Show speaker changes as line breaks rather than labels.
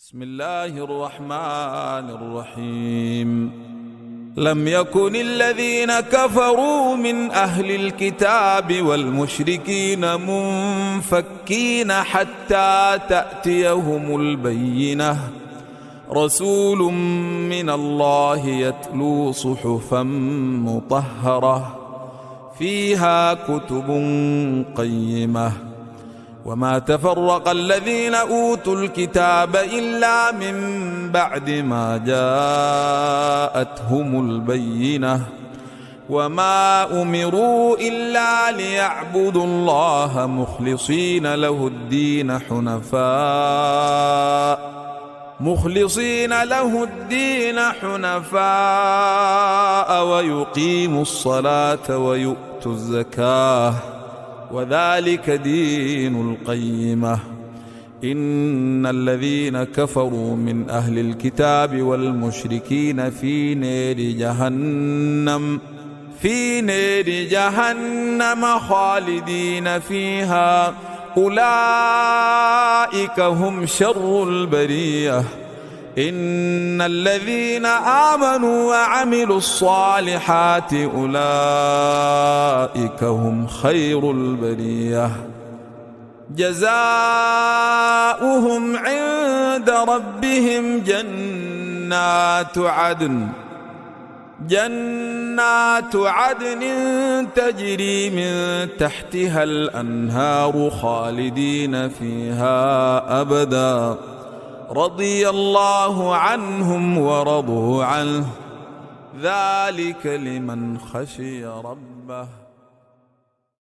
بسم الله الرحمن الرحيم. لم يكن الذين كفروا من أهل الكتاب والمشركين منفكين حتى تأتيهم البينة، رسول من الله يتلو صحفا مطهرة فيها كتب قيمة. وما تفرق الذين أوتوا الكتاب إلا من بعد ما جاءتهم البينة، وما أمروا إلا ليعبدوا الله مخلصين له الدين حنفاء ويقيموا الصلاة ويؤتوا الزكاة، وذلك دين القيمة. إن الذين كفروا من أهل الكتاب والمشركين في نار جهنم خالدين فيها، أولئك هم شر البرية. إن الذين آمنوا وعملوا الصالحات أولئك هم خير البرية، جزاؤهم عند ربهم جنات عدن تجري من تحتها الأنهار خالدين فيها أبدا، رضي الله عنهم ورضوا عنه، ذلك لمن خشي ربه.